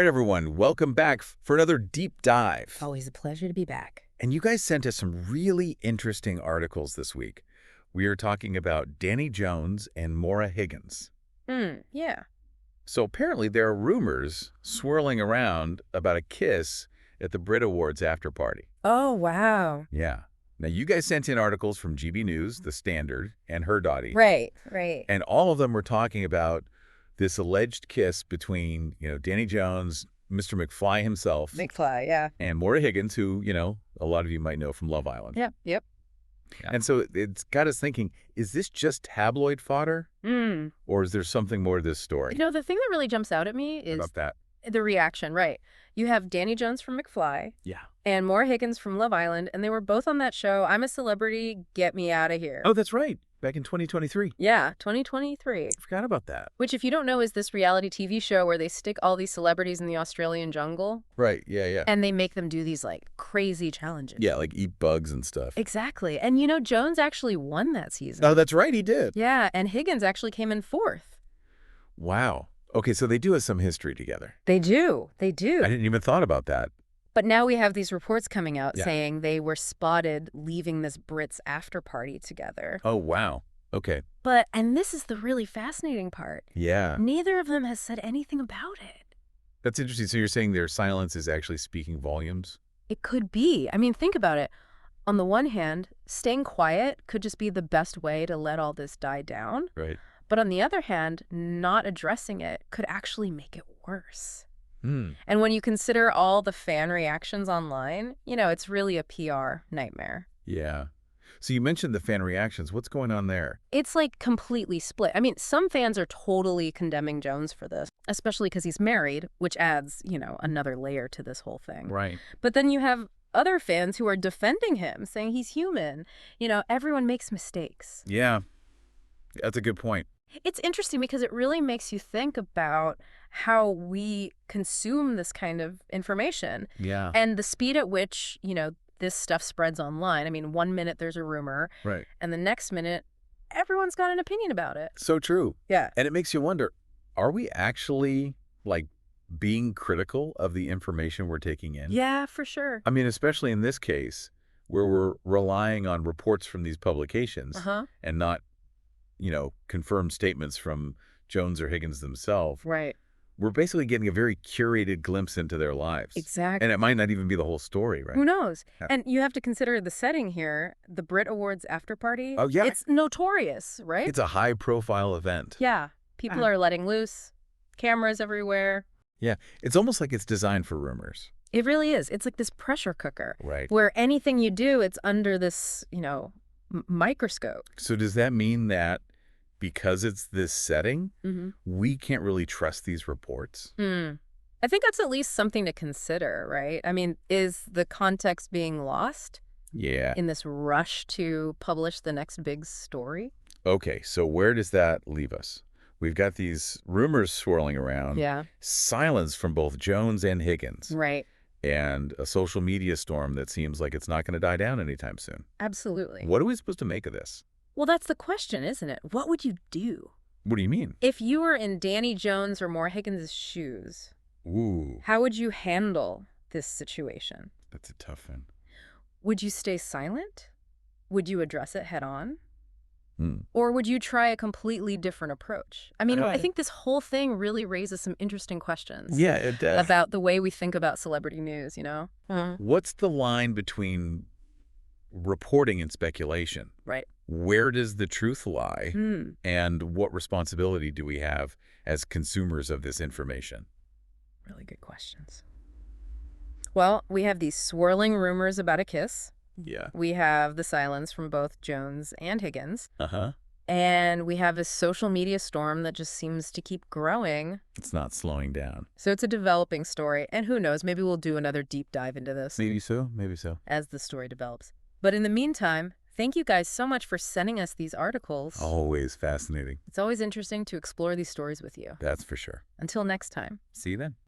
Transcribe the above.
everyone. Welcome back for another deep dive. Always a pleasure to be back. And you guys sent us some really interesting articles this week. We are talking about Danny Jones and Maura Higgins. Yeah. So apparently there are rumors swirling around about a kiss at the Brit Awards after party. Oh, wow. Yeah. Now, you guys sent in articles from GB News, The Standard, and Her Dottie. Right. And all of them were talking about this alleged kiss between, Danny Jones, Mr. McFly himself, McFly, yeah. and Maura Higgins, who, a lot of you might know from Love Island. Yep. Yeah. And so it's got us thinking, is this just tabloid fodder? Or is there something more to this story? The thing that really jumps out at me is About that. the reaction, right? You have Danny Jones from McFly. Yeah. And Maura Higgins from Love Island, and they were both on that show, I'm a Celebrity, Get Me Out of Here. Oh, that's right. Back in 2023. Yeah, 2023. I forgot about that. Which, if you don't know, is this reality TV show where they stick all these celebrities in the Australian jungle. Right, yeah. And they make them do these, crazy challenges. Yeah, like eat bugs and stuff. Exactly. And, Jones actually won that season. Oh, that's right, he did. Yeah, and Higgins actually came in fourth. Wow. Okay, so they do have some history together. They do. They do. I didn't even thought about that. But now we have these reports coming out Yeah. saying they were spotted leaving this Brits after party together. Oh, wow. Okay. And this is the really fascinating part. Yeah. Neither of them has said anything about it. That's interesting. So you're saying their silence is actually speaking volumes? It could be. I mean, think about it. On the one hand, staying quiet could just be the best way to let all this die down. Right. But on the other hand, not addressing it could actually make it worse. And when you consider all the fan reactions online, it's really a PR nightmare. Yeah. So you mentioned the fan reactions. What's going on there? It's completely split. I mean, some fans are totally condemning Jones for this, especially because he's married, which adds, another layer to this whole thing. Right. But then you have other fans who are defending him, saying he's human. Everyone makes mistakes. Yeah. That's a good point. It's interesting because it really makes you think about how we consume this kind of information. Yeah. And the speed at which, this stuff spreads online. I mean, 1 minute there's a rumor. Right. And the next minute, everyone's got an opinion about it. So true. Yeah. And it makes you wonder, are we actually, being critical of the information we're taking in? Yeah, for sure. I mean, especially in this case, where we're relying on reports from these publications and not, confirmed statements from Jones or Higgins themselves. Right. We're basically getting a very curated glimpse into their lives. Exactly. And it might not even be the whole story, right? Who knows? Yeah. And you have to consider the setting here, the Brit Awards after party. Oh, yeah. It's notorious, right? It's a high-profile event. Yeah. People are letting loose, cameras everywhere. Yeah. It's almost like it's designed for rumors. It really is. It's like this pressure cooker. Right. Where anything you do, it's under this, microscope. So does that mean that because it's this setting, we can't really trust these reports? I think that's at least something to consider, right? I mean, is the context being lost? Yeah. In this rush to publish the next big story? Okay, so where does that leave us? We've got these rumors swirling around. Yeah. Silence from both Jones and Higgins. Right. And a social media storm that seems like it's not going to die down anytime soon. Absolutely. What are we supposed to make of this? Well, that's the question, isn't it? What would you do? What do you mean? If you were in Danny Jones or Maura Higgins' shoes, Ooh, how would you handle this situation? that's a tough one. Would you stay silent? Would you address it head on? Or would you try a completely different approach? I mean, I think this whole thing really raises some interesting questions. Yeah, it does. About the way we think about celebrity news, What's the line between reporting and speculation? Right. Where does the truth lie? And what responsibility do we have as consumers of this information? Really good questions. Well, we have these swirling rumors about a kiss. Yeah. We have the silence from both Jones and Higgins. Uh-huh. And we have a social media storm that just seems to keep growing. It's not slowing down. So it's a developing story. And who knows, maybe we'll do another deep dive into this. Maybe so, maybe so. As the story develops. But in the meantime, thank you guys so much for sending us these articles. Always fascinating. It's always interesting to explore these stories with you. That's for sure. Until next time. See you then.